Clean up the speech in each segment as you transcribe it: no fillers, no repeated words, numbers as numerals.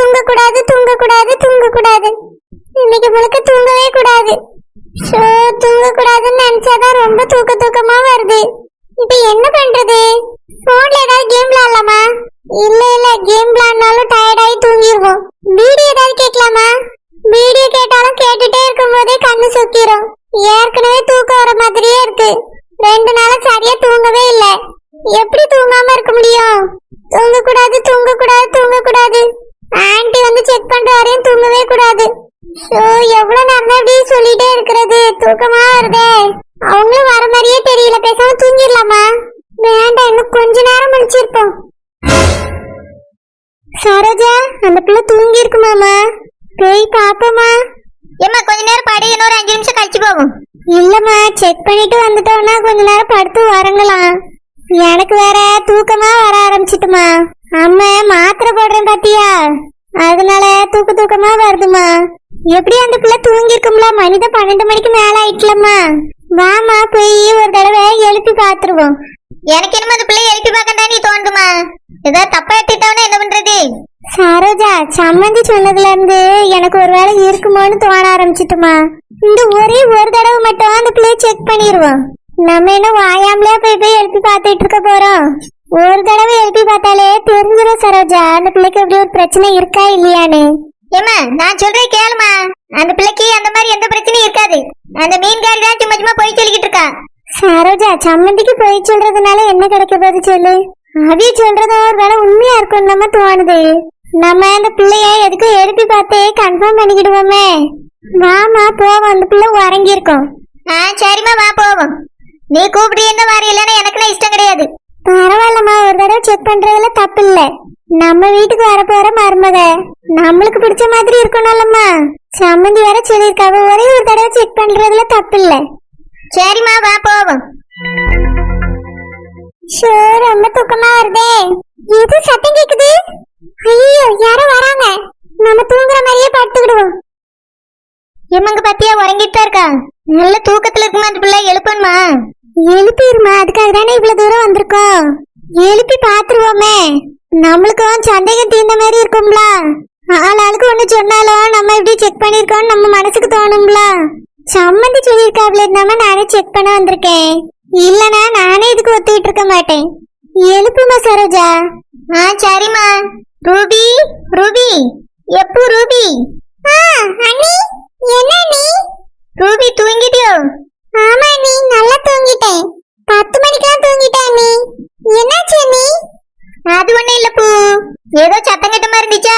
தூங்க கூடாது தூங்க கூடாது தூங்க கூடாது. இன்னைக்கு முழுக்க தூங்கவே கூடாது. ஷோ, தூங்க கூடாதுன்னு நினைச்சாதான் ரொம்ப தூக்கமா வருது. இப்ப என்ன பண்றது? போன்ல ஏதாவது கேம் விளையாடலாமா? இல்ல கேம் விளையாடினாலும் டயர்டாயி தூங்கிடுவோம். வீடியோ ஏதாவது கேட்கலாமா? வீடியோ கேட்டாலும் கேட்டுட்டே இருக்கும் போதே கண்ணு சொக்கிரும். ஏற்கனவே தூக்கம் வர மாதிரியே இருக்கு. 2 நாளா சரியா தூங்கவே இல்ல. எப்படி தூங்காம இருக்க முடியும்? தூங்க கூடாது தூங்க கூடாது தூங்க கூடாது. ஆன்ட்டி வந்து செக் பண்ற வரையும் தூங்கவே கூடாது. ஷோ, எவ்வளவு நேரம் இப்படி சொல்லிட்டே இருக்கிறது? தூக்கமா வருதே. அவங்களும் வர மாதிரியே தெரியல. பேசாம தூங்கிடலாமா? வேண்டாம், இன்னும் கொஞ்ச நேரம் முடிச்சிருப்போம். சரோஜா, அந்த பிள்ளை தூங்கி இருக்குமாமா? போய் பாப்போமா? ஏம்மா கொஞ்ச நேரம் படி, இன்னொரு 5 நிமிஷம் கழிச்சு போகும். இல்லம்மா, செக் பண்ணிட்டு வந்துட்டோம்னா கொஞ்ச நேரம் படுத்து வரங்கலாம். எனக்கு வேற தூக்கமா வர ஆரம்பிச்சிட்டுமா. அம்மா மாத்திரை போடுறேன் பாத்தியா, அதனால தூக்கமா வருதுமா. எப்படி அந்த பிள்ளை தூங்கி இருக்கும்ல? மணித 12 மணிக்கு மேல ஆயிட்டலம்மா. வாமா, போய் ஒரு தடவை எழுப்பி பாத்துருவோம். எனக்கு என்னமோ அந்த பிள்ளை எழுப்பி பார்க்கண்டா நீ தோணுமா? ஏதாவது தப்பா எடுத்துட்டாவனா என்ன பண்றது? சரோஜா, சம்மந்தி சொன்னதுல இருந்து எனக்கு ஒரு வேலை இருக்குமோன்னு தோண ஆரம்பிச்சிட்டுமா. இந்த ஒரே ஒரு தடவை மட்டும் அந்த பிள்ளைய செக் பண்ணிடுவோம். நம்ம என்ன வாயாமலே போய் எழுப்பி பார்த்துட்டு இருக்க போறோம்? ஒரு தடவை எழுப்பி பார்த்தாலே தெரிஞ்சிடும் சரோஜா, அந்த பிள்ளைக்கு எப்படி ஒரு பிரச்சனை இருக்கா இல்லையான்னு. ஏமா, நான் சொல்றேன் கேளுமா. அந்த பிள்ளைக்கு அந்த மாதிரி எந்த பிரச்சனையும் இருக்காது. அந்த மீன்காரி தான் சும்மா போய் சொல்லிக்கிட்டு இருக்கா. சரோஜா, சம்மந்திக்கு போய் சொல்றதுனால என்ன கிடைக்க போகுது சொல்லு? அவி சொல்றது ஒரு வேலை உண்மையா இருக்கும் நம்ம தோணுது. நம்ம அந்த பிள்ளைய எதுக்கும் எழுப்பி பார்த்தே கன்ஃபார்ம் பண்ணிக்கிடுவோமே. வாமா போவோம், அந்த பிள்ளை உறங்கி இருக்கோம். சரிம்மா, வா போவோம். நீ கூப்பிட்டு என்ன மாதிரி இல்லைன்னா எனக்கு இஷ்டம் கிடையாது. பரவாயில்லம்மா, ஒரு தடவை செக் பண்றதுல தப்பு இல்ல. நம்ம வீட்டுக்கு வர போற மருமக நம்மளுக்கு பிடிச்ச மாதிரி இருக்கணும்லம்மா. சம்மந்தி வேற சொல்லியிருக்காவ, ஒரே ஒரு தடவை செக் பண்றதுல தப்பு இல்ல. சரிம்மா, வா போவோம். ஷோ, ரொம்ப தூக்கமா வருதே. எது சத்தம் கேக்குது? ஐயோ, யாரோ வராங்க. நம்ம தூங்குற மாதிரியே படுத்துக்கிடுவோம். எம்மங்க பத்தியா உறங்கிட்டு தான் இருக்கா? நல்ல தூக்கத்துல இருக்குமா அந்த பிள்ளை? எழுப்பணுமா? எழுப்பிடுமா, அதுக்காக தானே இவ்வளவு தூரம் வந்திருக்கோம். எழுப்பி பாத்துருவோமே, நம்மளுக்கும் சந்தேகம் தீர்ந்த மாதிரி இருக்கும்ல. ஆளாளுக்கு ஒண்ணு சொன்னாலும் நம்ம எப்படி செக் பண்ணிருக்கோம் நம்ம மனசுக்கு தோணும்ல. சம்மந்தி சொல்லியிருக்காப்ல, நம்ம நானே செக் பண்ண வந்திருக்கேன். இல்லனா நானே இதுக்கு ஒத்துக்கிட்டு இருக்க மாட்டேன். எழுப்புமா சரோஜா. சரிம்மா. ரூபி, ரூபி, எப்போ ரூபி? அண்ணி, என்ன நீ? ரூபி தூங்கிட்டியோ? ஆமா நீ, நல்லா தூங்கிட்டேன். 10 மணிக்கெல்லாம் தூங்கிட்டேன் நீ. என்னாச்சு நீ? அது ஒண்ணு இல்ல பூ, ஏதோ சத்தம் கட்டமா இருந்துச்சா,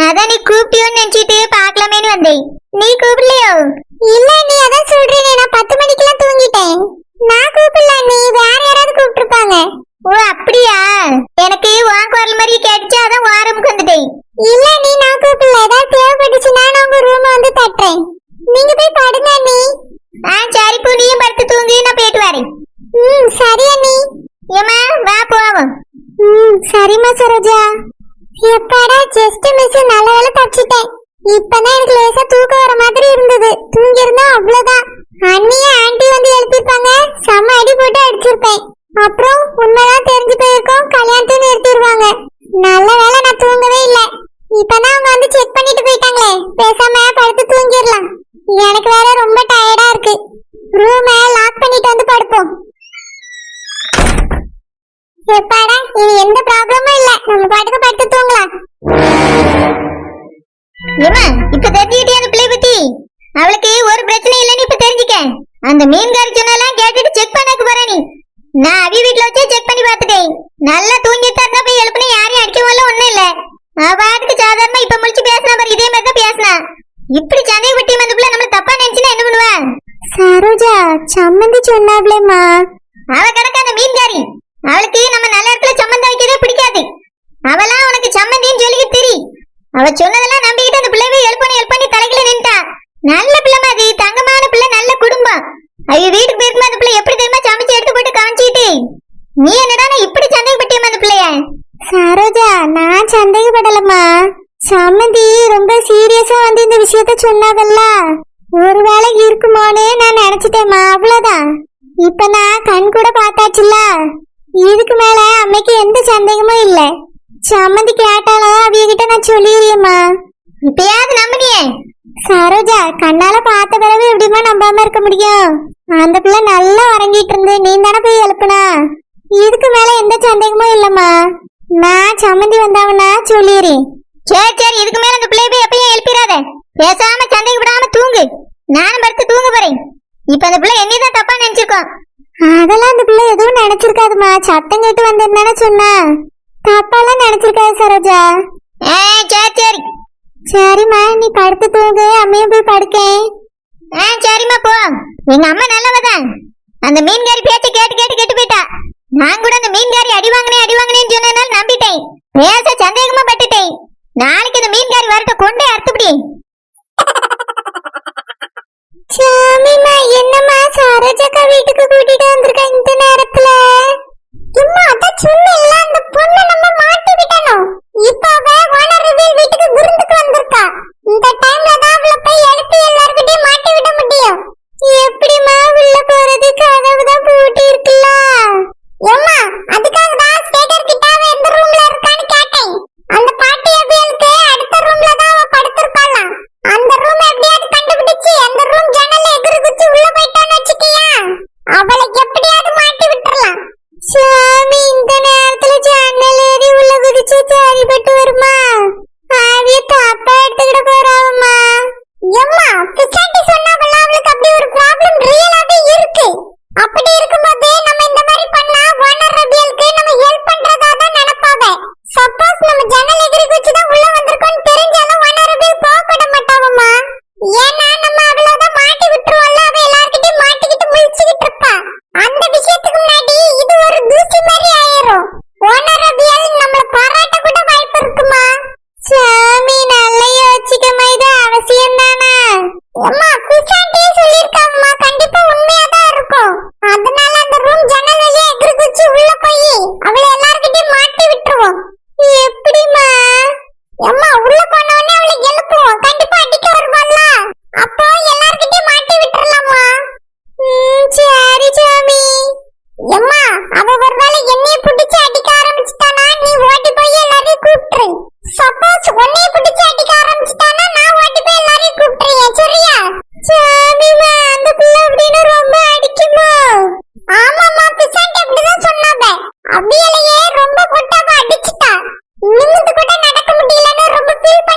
அதான் நீ கூப்பிட்டியோன்னு நினைச்சிட்டு பாக்கலாமேன்னு வந்தேன். நீ கூப்பிடலையோ? இல்ல நீ, அதான் சொல்றேனே, நான் 10 மணிக்கெல்லாம் தூங்கிட்டேன். நான் கூப்பிடல நீ, வேற யாராவது கூப்பிட்டுருப்பாங்க. ஓ அப்படியா? எனக்கு வாங்க வரல மாதிரி கேட்டுச்சா, அதான் வாரமுக்கு வந்துட்டேன். இல்ல நீ, நான் கூப்பிடல. ஏதாவது தேவைப்பட்டுச்சுன்னா நான் உங்க ரூம் வந்து தட்டுறேன். நீங்க போய் படுங்க நீ. சரி பூ, நீயும் படுத்து தூங்கி, நான் போயிட்டு வரேன். சரி அண்ணி. ஏமா வா போவோம். சரிம்மா சரோஜா. எப்பாடா, ஜஸ்ட் மிஸ், நல்ல வேலை தப்பிச்சிட்டேன். இப்பதான் எனக்கு லேசா தூக்கம் வர மாதிரி இருந்தது. தூங்கி இருந்தா அவ்வளவுதான். அண்ணிய ஆன்ட்டி வந்து எழுப்பிருப்பாங்க, செம்ம அடி போட்டு அடிச்சிருப்பேன். அப்புறம் உண்மைதான் தெரிஞ்சு போயிருக்கோம், கல்யாணத்தை நிறுத்திடுவாங்க. நல்ல வேலை நான் தூங்கவே இல்ல. இப்பதான் அவங்க வந்து செக் பண்ணிட்டு போயிட்டாங்களே, பேசாம படுத்து தூங்கிடலாம். எனக்கு வேற ரொம்ப டயர்டா இருக்கு. ரூமை லாக் பண்ணிட்டு வந்து படுப்போம். எப்பாடா, இனி எந்த ப்ராப்ளமும் இல்ல, நம்ம பாட்டுக்கு படுத்து தூங்கலாம். ஏமா, இப்ப தெரிஞ்சுக்கிட்டே அந்த பிள்ளை பத்தி? அவளுக்கு ஒரு பிரச்சனை இல்லன்னு இப்ப தெரிஞ்சுக்க. அந்த மீன்காரி சொன்னாலாம் கேட்டுட்டு செக் பண்ணக்கு போற நீ. நான் அவி வீட்டுல வச்சே செக் பண்ணி பாத்துட்டேன். நல்லா தூங்கிட்டு இருந்தா போய் எழுப்புனா யாரையும் அடிக்கவால ஒண்ணும் இல்ல. பாட்டுக்கு சாதாரணமா இப்ப முடிச்சு பேசினா பாரு, இதே மாதிரி தான் பேசினா. இப்படி சந்தேகப்பட்டி அந்த பிள்ளை நம்மள தப்பா நினைச்சுன்னா என்ன பண்ணுவா? சரோஜா, சம்மந்தி சொன்னாப்லேமா. அவ கிடக்க அந்த மீன்காரி. அவளுக்கு நம்ம நல்ல இடத்துல சம்மந்தம் வைக்கிறதே பிடிக்காது. அவெல்லாம் உனக்கு சம்மந்தின்னு சொல்லிக்கிட்டு தெரியும். அவ சொன்னதெல்லாம் நம்பிக்கிட்டு அந்த பிள்ளைவை எழுப்பணி தலைக்குள்ள நின்ட்டா. நல்ல பிள்ளை மாதிரி, தங்கமான பிள்ளை, நல்ல குடும்பம். அவ வீட்டுக்கு போயிருக்கும் அந்த பிள்ளை எப்படி தெரியுமா சமைச்சு எடுத்து போட்டு காமிச்சிட்டு, நீ என்னடா இப்படி சந்தேகப்பட்டியம்மா அந்த பிள்ளைய? சரோஜா, நான் சந்தேகப்படலம்மா. சம்மந்தி ரொம்ப சீரியஸா வந்து இந்த விஷயத்த சொன்னாங்கல்ல, ஒருவேளை இருக்குமோன்னு நான் நினைச்சிட்டேம்மா, அவ்வளவுதான். இப்ப நான் கண் கூட பார்த்தாச்சுல்ல, இதுக்கு மேல அம்மைக்கு எந்த சந்தேகமும் இல்ல. சம்மந்தி கேட்டாலும் அவங்க கிட்ட நான் சொல்லிடுறியம்மா. இப்பயாவது நம்பினியே. சரோஜா, கண்ணால பார்த்த பிறகு எப்படிமா நம்பாம இருக்க முடியும்? அந்த பிள்ளை நல்லா உறங்கிட்டு இருந்து நீ தானே போய் எழுப்புனா. இதுக்கு மேல எந்த சந்தேகமும் இல்லம்மா. நான் சம்மந்தி வந்தாவனா சொல்லிடுறேன். சரி சரி, இதுக்கு மேல அந்த பிள்ளைய போய் எப்பயும் எழுப்பிடாத. பேசாம சந்தேகப்படாம தூங்கு. நானும் படுத்து தூங்க போறேன். இப்ப அந்த பிள்ளை என்னதான் தப்பா நினைச்சிருக்கோம். அதெல்லாம் அந்த பிள்ளை எதுவும் நினைச்சிருக்காதுமா. சத்தம் கேட்டு வந்தேன்னு சொன்னா. தப்பாலாம் நினைச்சிருக்காது சரோஜா. சரி சரி. சரிம்மா, நீ படுத்து தூங்கு. அம்மையும் போய் படுக்கேன். சரிம்மா போ. எங்க அம்மா நல்லவதான். அந்த மீன்காரி பேச்ச கேட்டு கேட்டு கெட்டு போயிட்டா. நான் கூட அந்த மீன்காரி அடி வாங்கினேன்னு சொன்னதுனால நம்பிட்டேன். பேச சந்தேகமா பட்டுட்டேன். நாளைக்கு அந்த மீன்காரி வரட்ட கொண்டே அறுத்துப்படி. சாமிமா, என்னம்மா சரோஜாக்கா வீட்டுக்கு கூட்டிட்டு வந்திருக்க இந்த நேரத்துல? அம்மா, அதான் சொன்னேன்ல, அந்த பொண்ணை நம்ம மாட்டி விடணும். இப்ப அவ ஓனர் ரிவீல் வீட்டுக்கு விருந்துக்கு வந்திருக்கா. இந்த டைம்ல தான் அவளை போய் எடுத்து எல்லார்கிட்டயும் மாட்டி விட முடியும். எப்படிமா உள்ள போறது? கதவு தான் பூட்டி இருக்குல்ல. அம்மா, அதுக்காக தான் ஸ்டேட்டர் கிட்ட அவ எந்த ரூம்ல இருக்கான்னு கேட்டேன். அந்த பாட்டி அபியலுக்கு அடுத்த ரூம்ல தான் அவ படுத்திருக்காளாம். அந்த ரூம் எப்படியாவது கண்டுபிடிச்சு அந்த ரூம் ஜன்னல்ல எகிரி குச்சி உள்ள போயிட்டான்னு வச்சுக்கியா, அவளை எப்படியாவது மாட்டி விட்டுறலாம். சாமி, இந்த நேரத்துல ஜன்னல் ஏறி உள்ள குதிச்சு சரிப்பட்டு வருமா? அவிய தப்பா எடுத்துக்கிட போறாவம்மா. எம்மா, பிசாட்டி சொன்னாவல்ல, அவளுக்கு அப்படி ஒரு ப்ராப்ளம் ரியலாவே இருக்கு. அப்படி இருக்கும்போது நம்ம இந்த மாதிரி பண்ணா ஓனர் ரபியலுக்கு நம்ம ஹெல்ப் பண்றதா தான் நினைப்பாவ. சப்போஸ் நம்ம ஜன்னல் எகிரி குச்சி தான் உள்ள வந்திருக்கோம்னு தெரிஞ்சாலும் ஓனர் ரபியல் போகப்பட மாட்டாவம்மா. ஏன்னா நம்ம அவளதான் மாட்டி விட்டுருவோம்ல. அவ எல்லார்கிட்டயும் மாட்டிக்கிட்டு முழிச்சுக்கிட்டு இருப்பா. அந்த விஷயத்துக்கு முன்னாடி இது ஒரு தூசி மாதிரி ஆயிரும். ஓனர் ரபியல் நம்மள பாராட்ட கூட வாய்ப்பு இருக்குமா? சாமி, நல்லா யோசிக்கமா. இது அவசியம் தானே? அம்மா, பிசாண்டியே சொல்லிருக்காங்கம்மா. கண்டிப்பா உண்மையா தான் இருக்கும். அதனால அந்த ரூம் ஜன்னல் வழியா எகிரி குச்சி உள்ள போய் அவளை எல்லார்கிட்டயும் மாட்டி விட்டுருவோம். எப்படிமா? அம்மா, உள்ள போன உடனே அவளை எழுப்புவோம். கண்டிப்பா அடிக்க வருவாள்ல, அப்போ எல்லார்கிட்டயும் மாட்டி விட்டுறலாமா? சரி சாமி. அம்மா, அவ ஒருவேளை என்னைய பிடிச்சு அடிக்க ஆரம்பிச்சுட்டானா நீ ஓடி போய் எல்லாரையும் கூப்பிட்டுரு. சப்போஸ் உன்னைய பிடிச்சு அடிக்க ஆரம்பிச்சுட்டானா நான் ஓடி போய் எல்லாரையும் கூப்பிட்டுறேன். சரியா? சாமிமா, அந்த பிள்ளை அப்படின்னு ரொம்ப அடிக்குமா? ஆமாம்மா, பிசாண்டி அப்படிதான் சொன்னாங்க. அவியலையே ரொம்ப கொட்டாவ அடிச்சுட்டா. நிமிந்து கூட நடக்க முடியலன்னு ரொம்ப ஃபீல்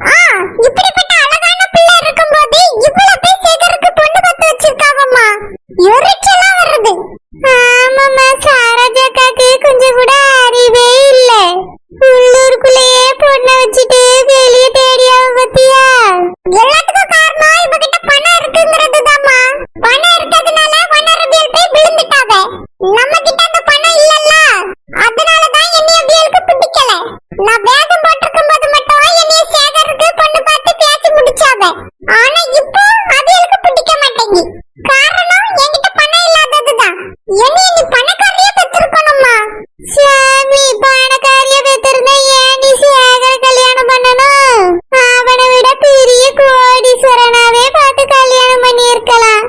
ஆ, இப்படிப்பட்ட அழகான பிள்ளை இருக்கும்போது இவ்வளவு போய் சேகருக்கு பொண்ணு பார்த்து வச்சிருக்காவம்மா. எரிச்சலா வருது. ஆமாம்மா, சாரஜாக்காக்கு கொஞ்சம் கூட அறிவே இல்ல. உள்ளூருக்குள்ளேயே பொண்ணை வச்சுட்டு வெளியே தேடியாவ பத்தியா? எல்லாத்துக்கும் காரணம் இவகிட்ட பணம் இருக்குங்கிறதுதாம்மா. பணம் இருக்கிறதுனால வனரபியல் போய் விழுந்துட்டாவ. நம்ம கிட்ட அந்த பணம் இல்லல்ல, அதனாலதான் என்னைய அபியலுக்கு பிடிக்கல. நான் வேகம் போட்டிருக்கும் போது மட்டும் என்னைய சேகருக்கு பொண்ணு பார்த்து பேசி முடிச்சாவ. ஆனா இப்போ அபியலுக்கு பிடிக்க மாட்டேங்கி. காரணம் என்கிட்ட பணம் இல்லாததுதான். என்னைய நீ பணக்காரியா பெற்றிருக்கணும்மா. சாமி, பணக்காரியா பெற்றிருந்தா ஏன் நீ சேகர கல்யாணம் பண்ணணும்? அவனை விட பெரிய கோடீஸ்வரனாவே பார்த்து கல்யாணம் பண்ணி இருக்கலாம்.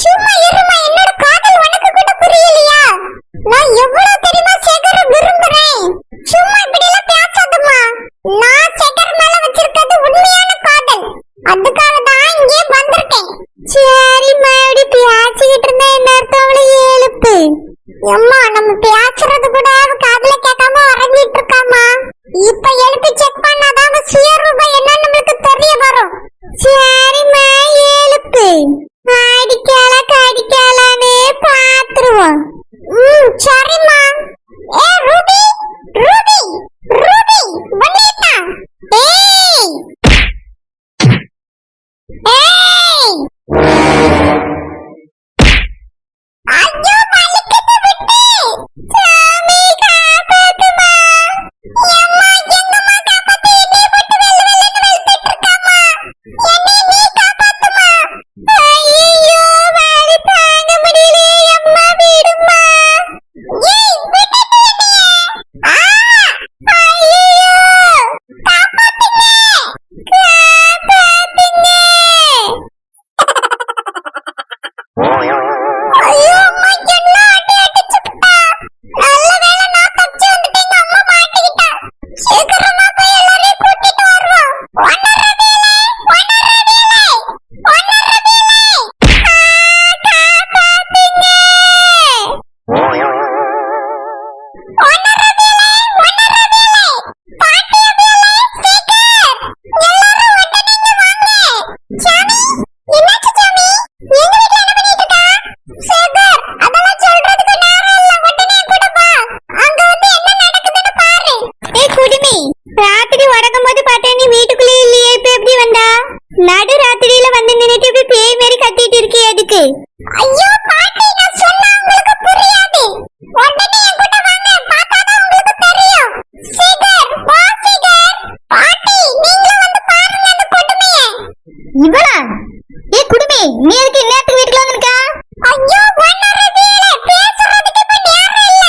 சும்மா இருமா, என்னோட காதல் உனக்கு கூட புரியலையா? நான் எவ்வளவு தெரியுமா சேகர விரும்புறேன். சும்மா இப்படி எல்லாம் பேசாதம்மா. நான் சேகர் மேல வச்சிருக்கிறது உண்மையான காதல். அதுக்காக தான் இங்கே வந்திருக்கேன். சரிம்மா, இப்படி பேசிக்கிட்டு இருந்தா என்ன அர்த்தம்? அவளை எழுப்பு. அம்மா, நம்ம பேசுறது கூட அவ காதுல கேட்காம உறங்கிட்டு இருக்காமா. இப்ப எழுப்பி செக் பண்ணாதான் அவ சுயரூபம் என்னன்னு நம்மளுக்கு தெரிய வரும். சரிம்மா, எழுப்பு. அடிக்கலான்னு பாத்துருவோம். சரிம்மா. ஏ ரூபி, ரூபி, ரூபி, வண்டியத்தா. ஏய், ஏய், ஐயோ, வலிக்குது விட்டு. சாமி, காப்பாத்துமா. எம்மா, எங்கம்மா காப்பாத்து? என்னைய போட்டு வெள்ள வெள்ளன்னு வெளுத்துட்டு இருக்காம்மா. என்னைய நீ காப்பாத்துமா. ஐயோ, வலி தாங்க முடியலையே. எம்மா, விடுமா. ஏய், விட்டுட்டு என்னைய. ஆ, ஐயோ, காப்பாத்துங்க, காப்பாத்துங்க. ஐயோ, அம்மா, என்ன அடி அடிச்சுட்டா. நல்ல வேளை நான் தப்பிச்சு வந்துட்டேன். அம்மா மாட்டிக்கிட்டா. சீக்கிரமா போய் எல்லாரையும் கூட்டிட்டு வருவோம். வனரவேலே, வனரவேலே, வனரவேலே. காப்பாத்துங்க. வனரவேலே, வனரவேலே. பாட்டியவேலே, சீக்கிரம். எல்லாரும் உடனே வாங்க. சாமி, என்னாச்சு சாமி? எங்க வீட்ல என்ன பண்ணிட்டு இருக்கா? சேகர், அதெல்லாம் சொல்றதுக்கு நேரம் இல்ல. உடனே கூட வா. அங்க வந்து என்ன நடக்குதுன்னு பாரு. ஏய் குடிமி, ராத்திரி உறங்கும் போது பார்த்தேன் நீ வீட்டுக்குள்ளே இல்லையே. இப்ப எப்படி வந்தா? நடு ராத்திரியில வந்து நின்னுட்டு இப்படி பேய் மாதிரி கத்திட்டு இருக்கியே எதுக்கு? ஐயோ பாட்டி, நான் சொன்னா உங்களுக்கு புரியாது. உடனே என் கூட வாங்க, பார்த்தாதான் உங்களுக்கு தெரியும். சேகர், வா சேகர். பாட்டி, நீங்களும் வந்து பாருங்க அந்த கொடுமையை. இவளா? ஏ குடுமி, நீ எதுக்கு இந்நேரத்துக்கு வீட்டுல வந்திருக்கா? ஐயோ, வனரவேலே, பேசுறதுக்கு இப்ப நேரம் இல்ல.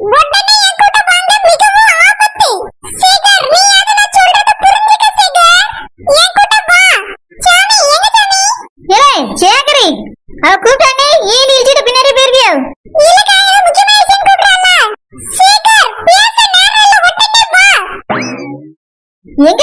உடனே என் கூட வாங்க, மிகவும் ஆபத்து. சேகர், நீ அதை நான் சொல்றத புரிஞ்சுக்க சேகர். என் கூட வா. சாமி, எங்க சாமி? ஏய் சேகரி, அவ கூப்பிட்டானே ஏன் இழுச்சிட்டு பின்னாடி போயிருவியோ? இல்லக்கா, இது முக்கியமான விஷயம் கூப்பிடுறாங்க. சேகர், பேச நேரம் இல்ல. உடனே வா. எங்க